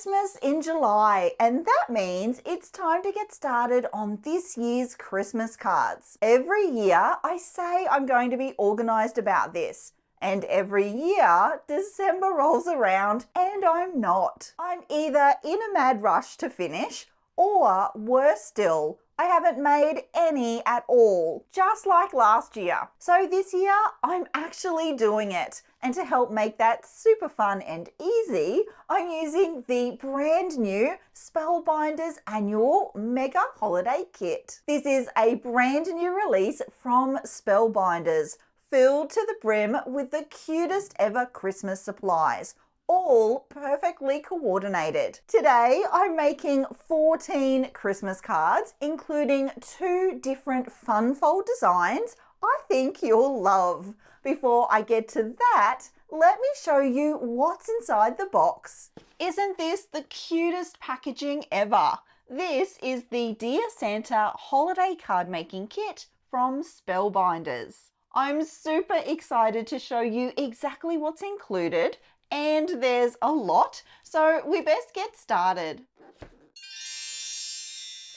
Christmas in July, and that means it's time to get started on this year's Christmas cards. Every year I say I'm going to be organized about this, and every year December rolls around and I'm not. I'm either in a mad rush to finish, or worse still, I haven't made any at all, just like last year. So this year, I'm actually doing it. And to help make that super fun and easy, I'm using the brand new Spellbinders Annual Mega Holiday Kit. This is a brand new release from Spellbinders, filled to the brim with the cutest ever Christmas supplies, all perfectly coordinated. Today, I'm making 14 Christmas cards, including 2 different fun fold designs I think you'll love. Before I get to that, let me show you what's inside the box. Isn't this the cutest packaging ever? This is the Dear Santa Holiday Card Making Kit from Spellbinders. I'm super excited to show you exactly what's included, and there's a lot, so we best get started.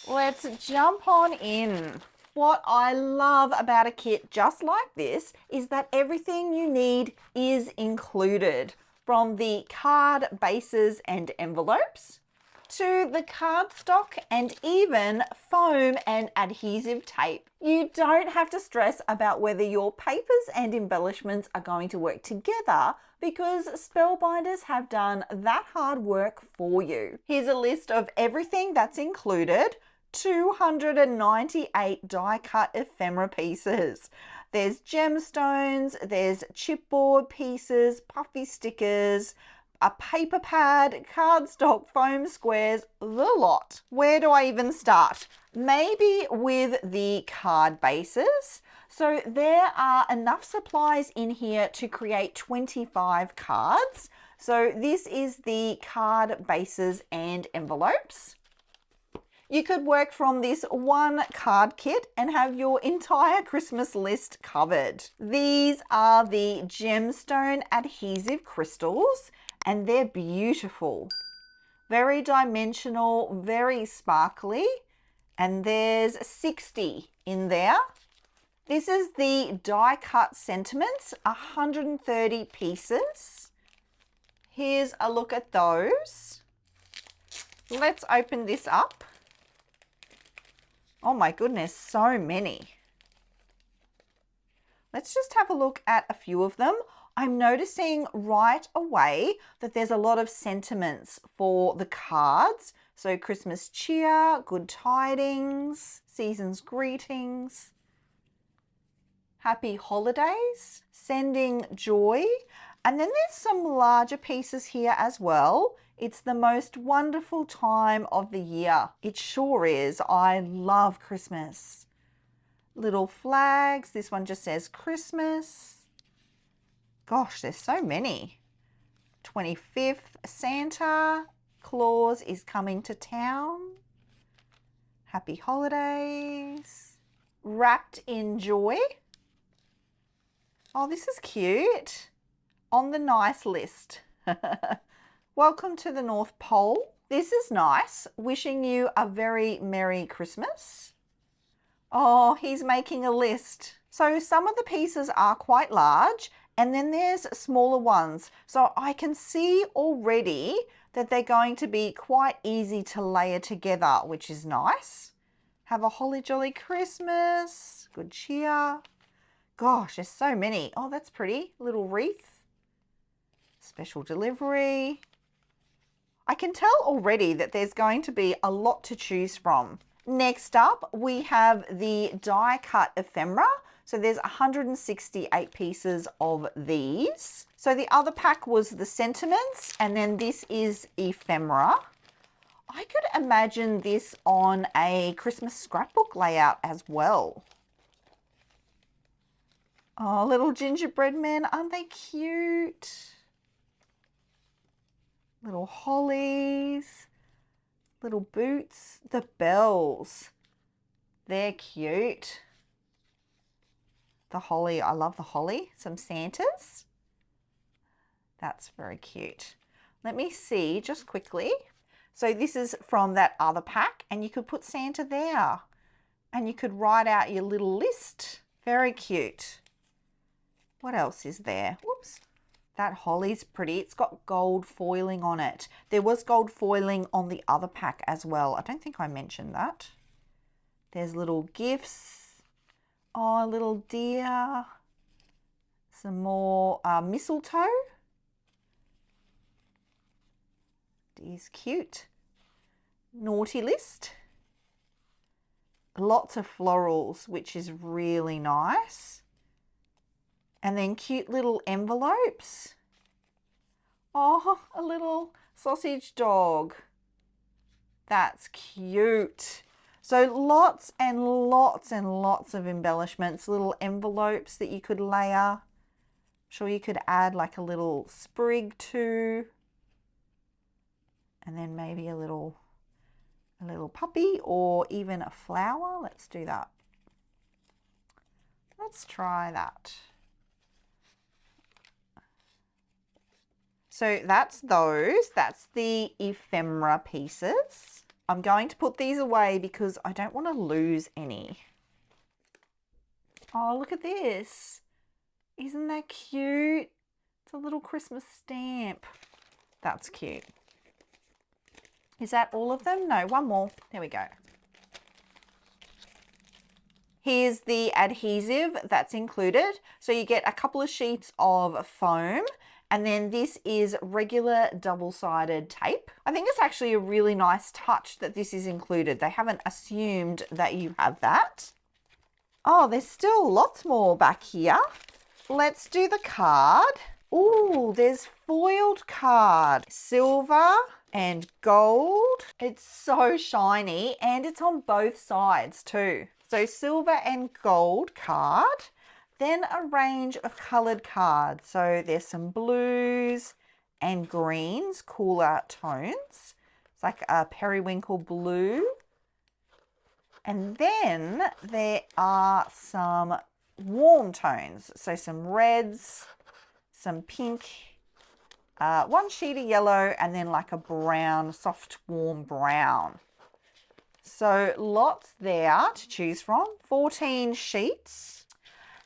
Let's jump on in. What I love about a kit just like this is that everything you need is included, from the card bases and envelopes to the cardstock and even foam and adhesive tape. You don't have to stress about whether your papers and embellishments are going to work together, because Spellbinders have done that hard work for you. Here's a list of everything that's included. 298 die-cut ephemera pieces. There's gemstones, there's chipboard pieces, puffy stickers, a paper pad, cardstock, foam squares, the lot. Where do I even start? Maybe with the card bases. So there are enough supplies in here to create 25 cards. So this is the card bases and envelopes. You could work from this one card kit and have your entire Christmas list covered. These are the gemstone adhesive crystals, and they're beautiful. Very dimensional, very sparkly, and there's 60 in there. This is the die cut sentiments, 130 pieces. Here's a look at those. Let's open this up. Oh my goodness, so many. Let's just have a look at a few of them. I'm noticing right away that there's a lot of sentiments for the cards. So Christmas cheer, good tidings, season's greetings, happy holidays, sending joy. And then there's some larger pieces here as well. It's the most wonderful time of the year. It sure is. I love Christmas. Little flags. This one just says Christmas. Gosh, there's so many. 25th, Santa Claus is coming to town. Happy holidays. Wrapped in joy. Oh, this is cute. On the nice list. Welcome to the North Pole. This is nice. Wishing you a very Merry Christmas. Oh, he's making a list. So some of the pieces are quite large, and then there's smaller ones. So I can see already that they're going to be quite easy to layer together, which is nice. Have a holly jolly Christmas. Good cheer. Gosh, there's so many. Oh, that's pretty. Little wreath. Special delivery. I can tell already that there's going to be a lot to choose from. Next up, we have the die cut ephemera. So there's 168 pieces of these. So the other pack was the sentiments, and then this is ephemera. I could imagine this on a Christmas scrapbook layout as well. Oh, little gingerbread men, aren't they cute? Little hollies, little boots, the bells. They're cute. The holly, I love the holly. Some Santas. That's very cute. Let me see just quickly So this is from that other pack, and you could put Santa there and you could write out your little list. Very cute. What else is there? Whoops. That holly's pretty. It's got gold foiling on it. There was gold foiling on the other pack as well. I don't think I mentioned that. There's little gifts. Oh, a little deer. Some more mistletoe. Deer's cute. Naughty list. Lots of florals, which is really nice. And then cute little envelopes. Oh, a little sausage dog. That's cute. So lots and lots and lots of embellishments, little envelopes that you could layer. I'm sure you could add like a little sprig to. And then maybe a little puppy or even a flower. Let's do that. Let's try that. So that's those. That's the ephemera pieces. I'm going to put these away because I don't want to lose any. Oh, look at this. Isn't that cute? It's a little Christmas stamp. That's cute. Is that all of them? No, one more. There we go. Here's the adhesive that's included. So you get a couple of sheets of foam, and then this is regular double-sided tape. I think it's actually a really nice touch that this is included. They haven't assumed that you have that. Oh, there's still lots more back here. Let's do the card. Ooh, there's foiled card. Silver and gold. It's so shiny and it's on both sides too. So silver and gold card. Then a range of coloured cards. So there's some blues and greens, cooler tones. It's like a periwinkle blue. And then there are some warm tones. So some reds, some pink, one sheet of yellow, and then like a brown, soft, warm brown. So lots there to choose from. 14 sheets.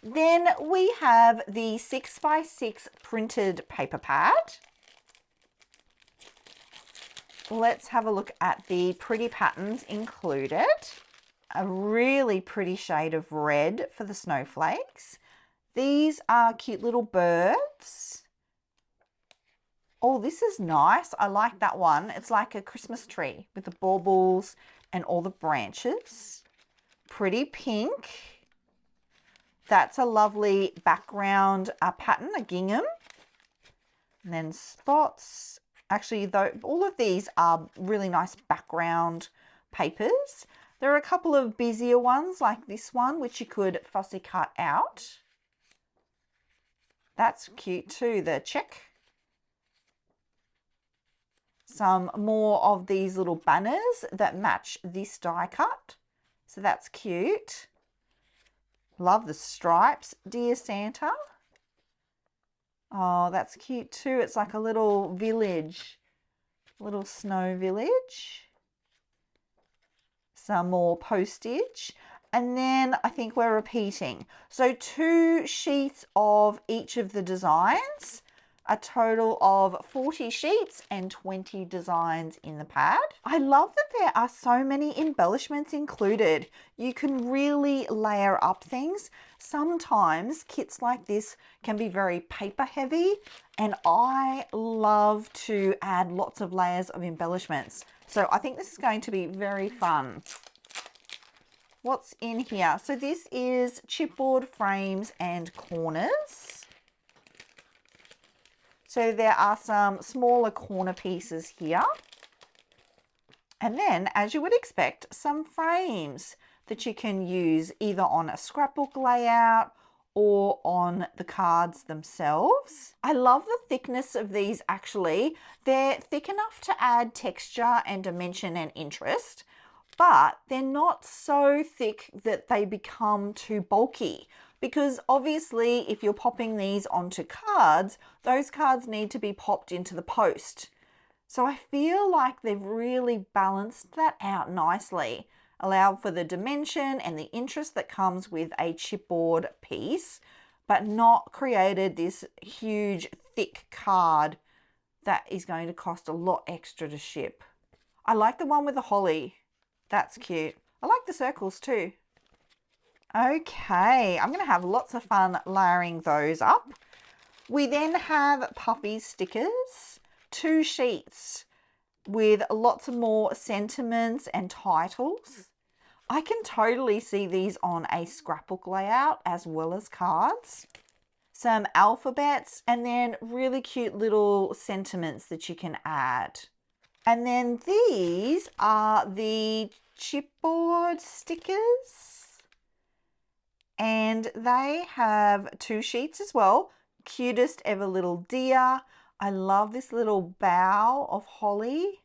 Then we have the 6x6 printed paper pad. Let's have a look at the pretty patterns included. A really pretty shade of red for the snowflakes. These are cute little birds. Oh, this is nice. I like that one. It's like a Christmas tree with the baubles and all the branches. Pretty pink. That's a lovely background pattern, a gingham. And then spots. Actually, though, all of these are really nice background papers. There are a couple of busier ones like this one, which you could fussy cut out. That's cute too, the check. Some more of these little banners that match this die cut. So that's cute. Love the stripes. Dear Santa. Oh, that's cute too. It's like a little village, little snow village. Some more postage. And then I think we're repeating. So 2 sheets of each of the designs. A total of 40 sheets and 20 designs in the pad. I love that there are so many embellishments included. You can really layer up things. Sometimes kits like this can be very paper heavy, and I love to add lots of layers of embellishments. So I think this is going to be very fun. What's in here? So this is chipboard frames and corners. So there are some smaller corner pieces here. And then, as you would expect, some frames that you can use either on a scrapbook layout or on the cards themselves. I love the thickness of these actually. They're thick enough to add texture and dimension and interest, but they're not so thick that they become too bulky. Because obviously if you're popping these onto cards, those cards need to be popped into the post. So I feel like they've really balanced that out nicely, allowed for the dimension and the interest that comes with a chipboard piece, but not created this huge thick card that is going to cost a lot extra to ship. I like the one with the holly. That's cute. I like the circles too. Okay, I'm going to have lots of fun layering those up. We then have puffy stickers, 2 sheets with lots of more sentiments and titles. I can totally see these on a scrapbook layout as well as cards. Some alphabets and then really cute little sentiments that you can add. And then these are the chipboard stickers. And they have 2 sheets as well. Cutest ever little deer. I love this little bow of holly.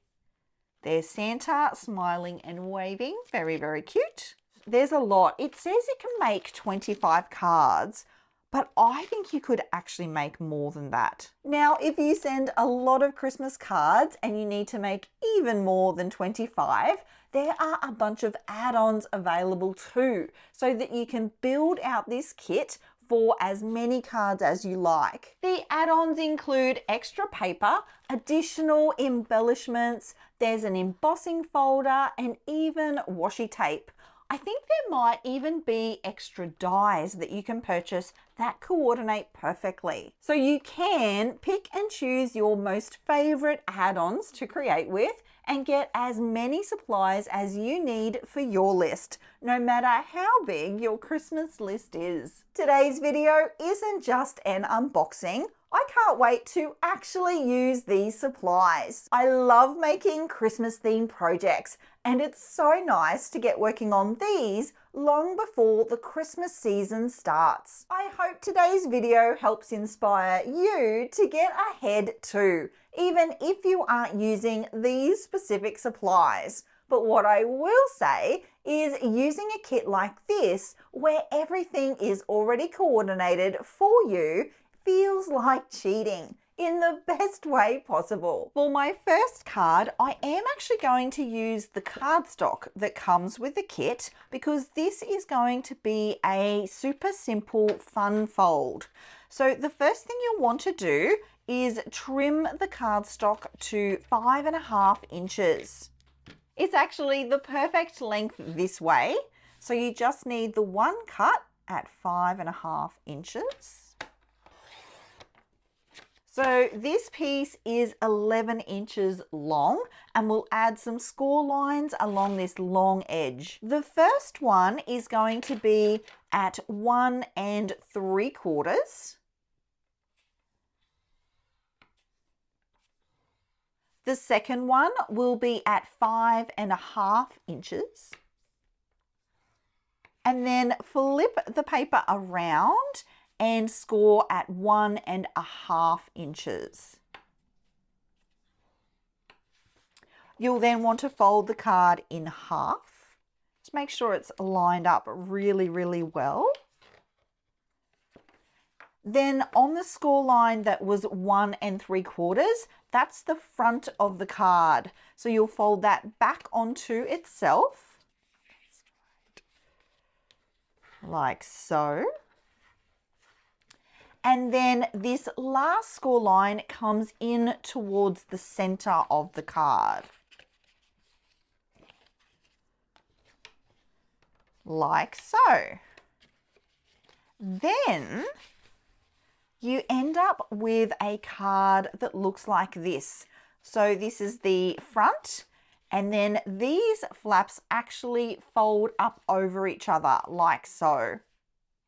There's Santa smiling and waving. Very, very cute. There's a lot. It says it can make 25 cards, but I think you could actually make more than that. Now, if you send a lot of Christmas cards and you need to make even more than 25, there are a bunch of add-ons available too, so that you can build out this kit for as many cards as you like. The add-ons include extra paper, additional embellishments, there's an embossing folder, and even washi tape. I think there might even be extra dies that you can purchase that coordinate perfectly. So you can pick and choose your most favorite add-ons to create with and get as many supplies as you need for your list, no matter how big your Christmas list is. Today's video isn't just an unboxing. I can't wait to actually use these supplies. I love making Christmas themed projects, and it's so nice to get working on these long before the Christmas season starts. I hope today's video helps inspire you to get ahead too, even if you aren't using these specific supplies. But what I will say is using a kit like this, where everything is already coordinated for you, feels like cheating in the best way possible. For my first card, I am actually going to use the cardstock that comes with the kit, because this is going to be a super simple fun fold. So the first thing you'll want to do is trim the cardstock to 5.5 inches. It's actually the perfect length this way. So you just need the one cut at 5.5 inches. So this piece is 11 inches long, and we'll add some score lines along this long edge. The first one is going to be at 1 3/4. The second one will be at 5.5 inches. And then flip the paper around and score at 1.5 inches. You'll then want to fold the card in half. Just make sure it's lined up really, really well. Then on the score line that was 1 3/4, that's the front of the card. So you'll fold that back onto itself, like so. And then this last score line comes in towards the center of the card, like so. Then you end up with a card that looks like this. So this is the front, and then these flaps actually fold up over each other like so.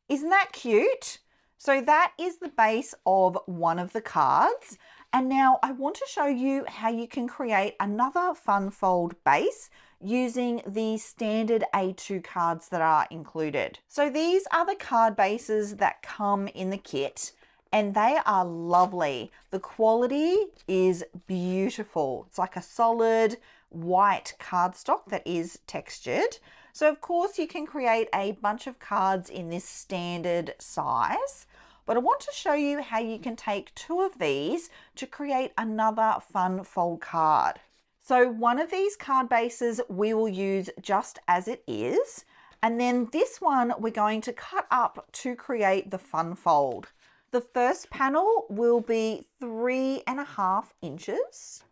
Isn't that cute? So that is the base of one of the cards. And now I want to show you how you can create another fun fold base using the standard A2 cards that are included. So these are the card bases that come in the kit, and they are lovely. The quality is beautiful. It's like a solid white cardstock that is textured. So of course you can create a bunch of cards in this standard size, but I want to show you how you can take 2 of these to create another fun fold card. So one of these card bases we will use just as it is, and then this one we're going to cut up to create the fun fold. The first panel will be 3.5 inches.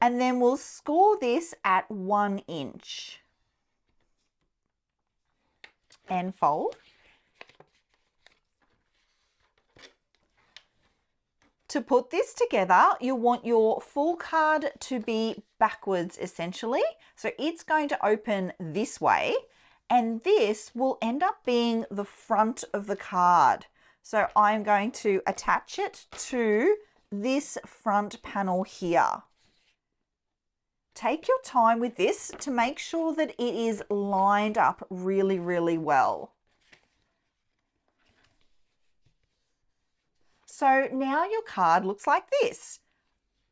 And then we'll score this at 1 inch. And fold. To put this together, you want your full card to be backwards essentially. So it's going to open this way, and this will end up being the front of the card. So I'm going to attach it to this front panel here. Take your time with this to make sure that it is lined up really, really well. So now your card looks like this.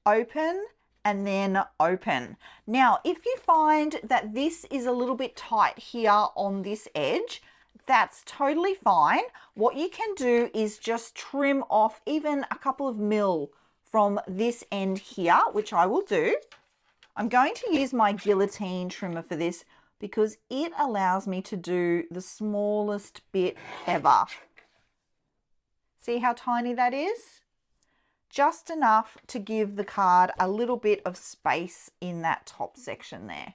Open and then open. Now, if you find that this is a little bit tight here on this edge, that's totally fine. What you can do is just trim off even a couple of mil from this end here, which I will do. I'm going to use my guillotine trimmer for this because it allows me to do the smallest bit ever. See how tiny that is? Just enough to give the card a little bit of space in that top section there.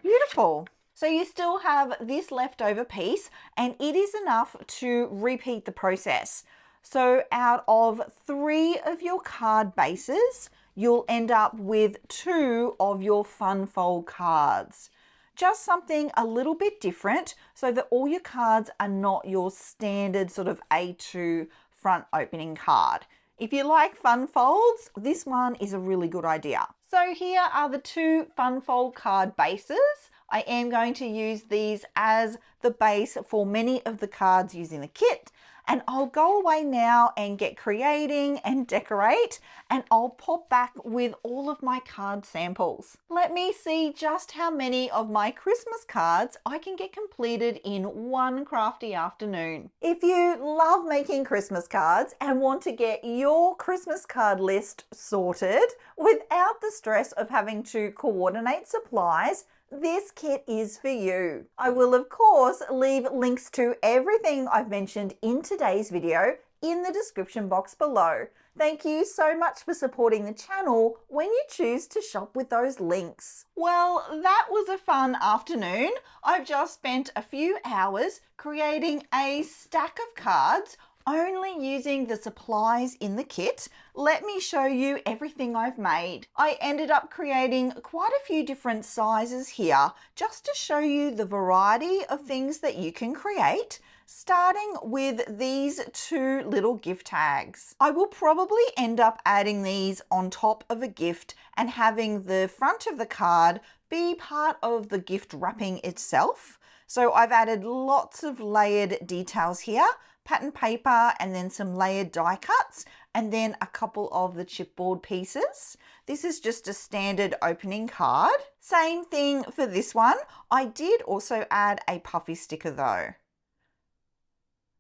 Beautiful. So you still have this leftover piece, and it is enough to repeat the process. So out of 3 of your card bases, you'll end up with 2 of your fun fold cards. Just something a little bit different so that all your cards are not your standard sort of A2 front opening card. If you like fun folds, this one is a really good idea. So here are the 2 fun fold card bases. I am going to use these as the base for many of the cards using the kit. And I'll go away now and get creating and decorate, and I'll pop back with all of my card samples. Let me see just how many of my Christmas cards I can get completed in one crafty afternoon. If you love making Christmas cards and want to get your Christmas card list sorted without the stress of having to coordinate supplies, this kit is for you. I will of course leave links to everything I've mentioned in today's video in the description box below. Thank you so much for supporting the channel when you choose to shop with those links. Well, that was a fun afternoon. I've just spent a few hours creating a stack of cards only using the supplies in the kit. Let me show you everything I've made. I ended up creating quite a few different sizes here just to show you the variety of things that you can create, starting with these 2 little gift tags. I will probably end up adding these on top of a gift and having the front of the card be part of the gift wrapping itself. So I've added lots of layered details here, pattern paper, and then some layered die cuts, and then a couple of the chipboard pieces. This is just a standard opening card. Same thing for this one. I did also add a puffy sticker though.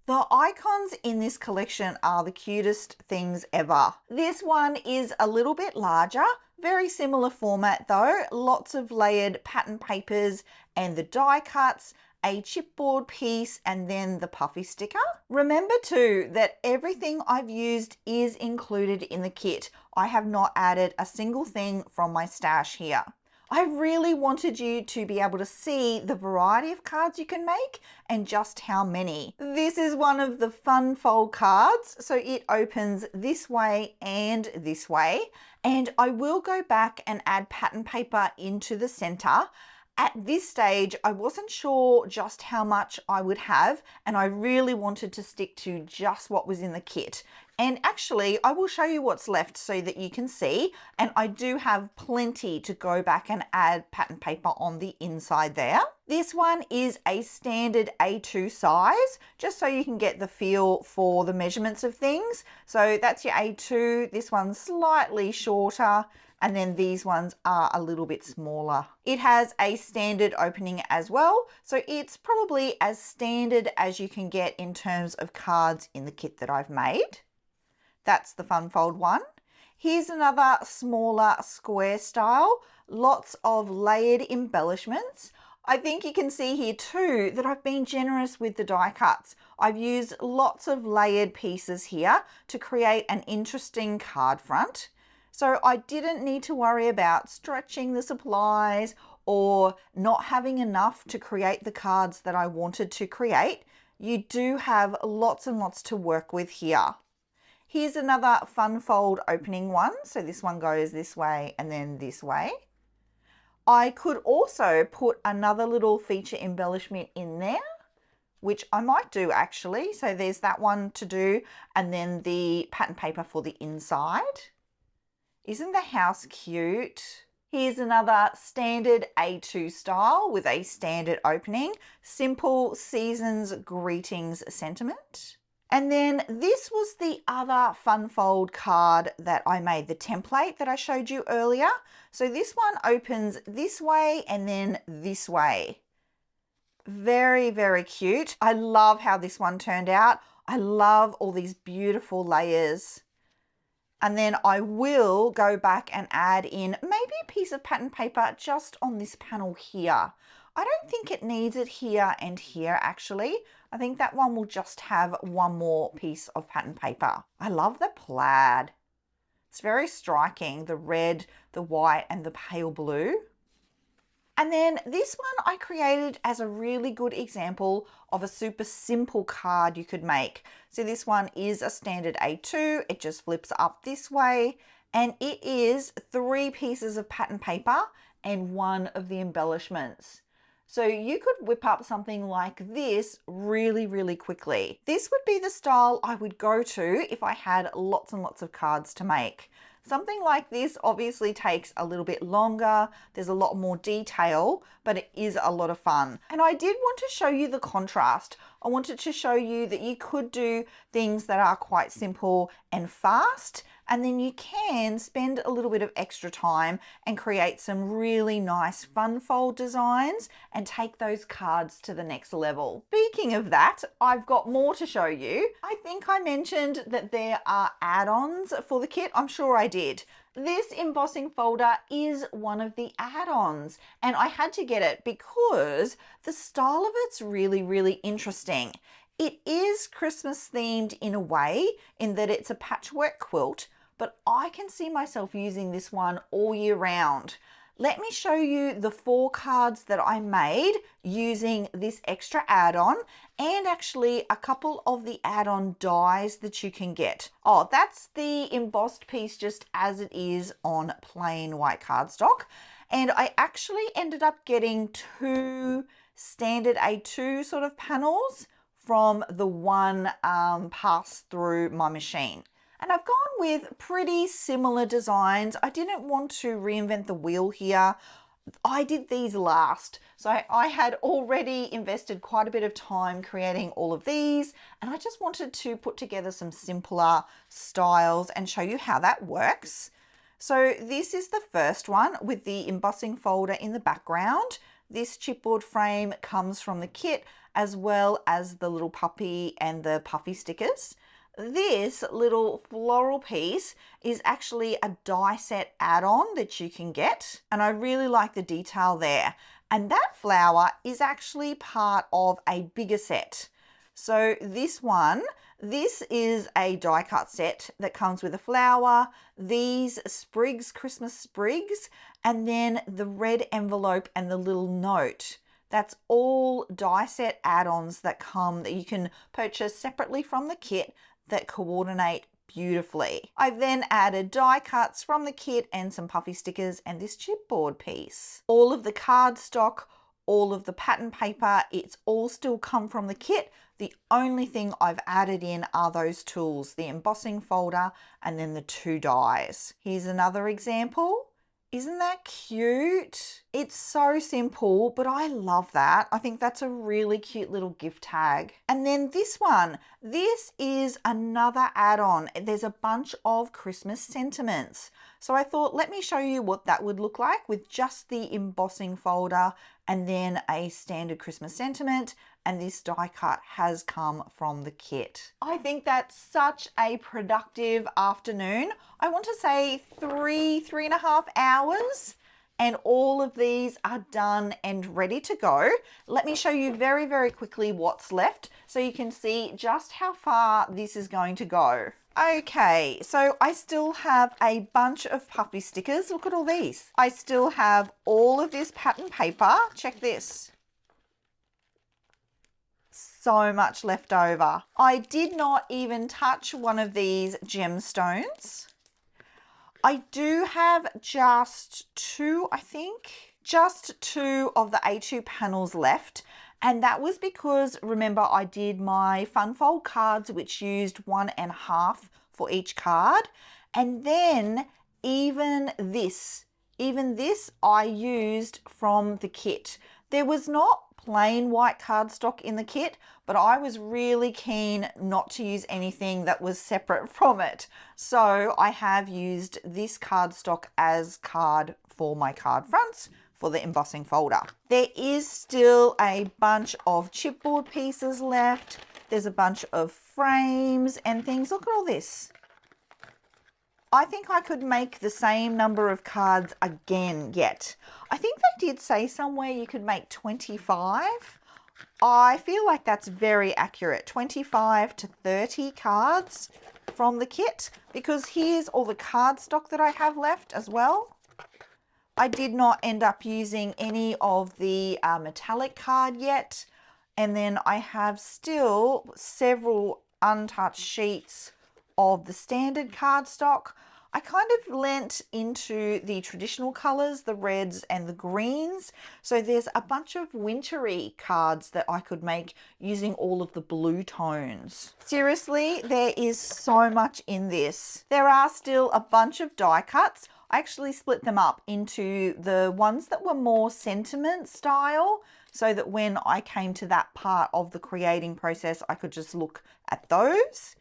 The icons in this collection are the cutest things ever. This one is a little bit larger, very similar format though, lots of layered pattern papers and the die cuts, a chipboard piece, and then the puffy sticker. Remember too that everything I've used is included in the kit. I have not added a single thing from my stash here. I really wanted you to be able to see the variety of cards you can make and just how many. This is one of the fun fold cards, so it opens this way and this way, and I will go back and add pattern paper into the center. At this stage, I wasn't sure just how much I would have, and I really wanted to stick to just what was in the kit. And actually, I will show you what's left so that you can see, and I do have plenty to go back and add pattern paper on the inside there. This one is a standard A2 size, just so you can get the feel for the measurements of things. So that's your A2, this one's slightly shorter, And then these ones are a little bit smaller. It has a standard opening as well, so it's probably as standard as you can get in terms of cards in the kit that I've made. That's the fun fold one. Here's another smaller square style, lots of layered embellishments. I think you can see here too that I've been generous with the die cuts. I've used lots of layered pieces here to create an interesting card front. So I didn't need to worry about stretching the supplies or not having enough to create the cards that I wanted to create. You do have lots and lots to work with here. Here's another fun fold opening one. So this one goes this way and then this way. I could also put another little feature embellishment in there, which I might do actually. So there's that one to do, and then the pattern paper for the inside. Isn't the house cute? Here's another standard A2 style with a standard opening, simple season's greetings sentiment. And then this was the other fun fold card that I made, the template that I showed you earlier. So this one opens this way and then this way. Very, very cute. I love how this one turned out. I love all these beautiful layers. And then I will go back and add in maybe a piece of pattern paper just on this panel here. I don't think it needs it here and here actually. I think that one will just have one more piece of pattern paper. I love the plaid. It's very striking, the red, the white and the pale blue. And then this one I created as a really good example of a super simple card you could make. So this one is a standard A2. It just flips up this way and it is 3 pieces of pattern paper and 1 of the embellishments. So you could whip up something like this really, really quickly. This would be the style I would go to if I had lots and lots of cards to make. Something like this obviously takes a little bit longer. There's a lot more detail, but it is a lot of fun. And I did want to show you the contrast. I wanted to show you that you could do things that are quite simple and fast, and then you can spend a little bit of extra time and create some really nice fun fold designs and take those cards to the next level. Speaking of that, I've got more to show you. I think I mentioned that there are add-ons for the kit. I'm sure I did. This embossing folder is one of the add-ons, and I had to get it because the style of it's really, really interesting. It is Christmas themed in a way, in that it's a patchwork quilt, but I can see myself using this one all year round. Let me show you the 4 cards that I made using this extra add-on and actually a couple of the add-on dies that you can get. Oh, that's the embossed piece just as it is on plain white cardstock. And I actually ended up getting 2 standard A2 sort of panels from the one pass through my machine. And I've gone with pretty similar designs. I didn't want to reinvent the wheel here. I did these last. So I had already invested quite a bit of time creating all of these, and I just wanted to put together some simpler styles and show you how that works. So this is the first one with the embossing folder in the background. This chipboard frame comes from the kit, as well as the little puppy and the puffy stickers. This little floral piece is actually a die set add-on that you can get, and I really like the detail there. And that flower is actually part of a bigger set. So this is a die cut set that comes with a flower, these sprigs, Christmas sprigs, and then the red envelope and the little note. That's all die set add-ons that you can purchase separately from the kit that coordinate beautifully. I've then added die cuts from the kit and some puffy stickers and this chipboard piece. All of the cardstock, all of the pattern paper, it's all still come from the kit. The only thing I've added in are those tools, the embossing folder and then the 2 dies. Here's another example. Isn't that cute? It's so simple, but I love that. I think that's a really cute little gift tag. And then this one, this is another add-on. There's a bunch of Christmas sentiments. So I thought, let me show you what that would look like with just the embossing folder and then a standard Christmas sentiment. And this die cut has come from the kit. I think that's such a productive afternoon. I want to say 3.5 hours, and all of these are done and ready to go. Let me show you very, very quickly what's left so you can see just how far this is going to go. Okay, so I still have a bunch of puffy stickers. Look at all these. I still have all of this pattern paper. Check this. So much left over. I did not even touch one of these gemstones. I do have just two, I think, just two of the A2 panels left. And that was because, remember, I did my fun fold cards, which used 1.5 for each card. And then even this I used from the kit. There was not plain white cardstock in the kit, but I was really keen not to use anything that was separate from it. So I have used this cardstock as card for my card fronts for the embossing folder. There is still a bunch of chipboard pieces left. There's a bunch of frames and things. Look at all this. I think I could make the same number of cards again yet. I think they did say somewhere you could make 25. I feel like that's very accurate. 25 to 30 cards from the kit, because here's all the cardstock that I have left as well. I did not end up using any of the metallic card yet. And then I have still several untouched sheets of the standard cardstock. I kind of lent into the traditional colors, the reds and the greens. So there's a bunch of wintry cards that I could make using all of the blue tones. Seriously, there is so much in this. There are still a bunch of die cuts. I actually split them up into the ones that were more sentiment style, so that when I came to that part of the creating process, I could just look at those.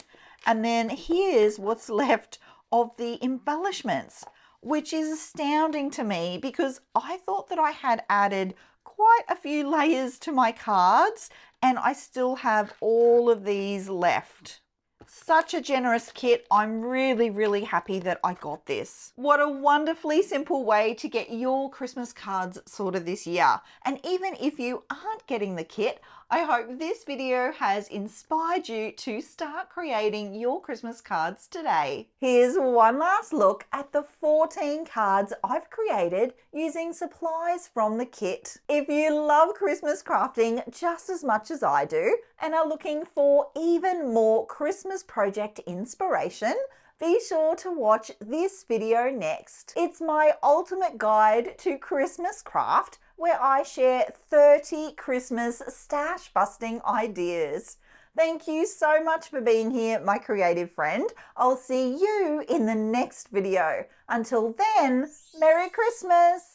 And then here's what's left of the embellishments, which is astounding to me because I thought that I had added quite a few layers to my cards, and I still have all of these left. Such a generous kit. I'm really, really happy that I got this. What a wonderfully simple way to get your Christmas cards sorted this year. And even if you aren't getting the kit, I hope this video has inspired you to start creating your Christmas cards today. Here's one last look at the 14 cards I've created using supplies from the kit. If you love Christmas crafting just as much as I do and are looking for even more Christmas project inspiration, be sure to watch this video next. It's my ultimate guide to Christmas craft, where I share 30 Christmas stash busting ideas. Thank you so much for being here, my creative friend. I'll see you in the next video. Until then, Merry Christmas!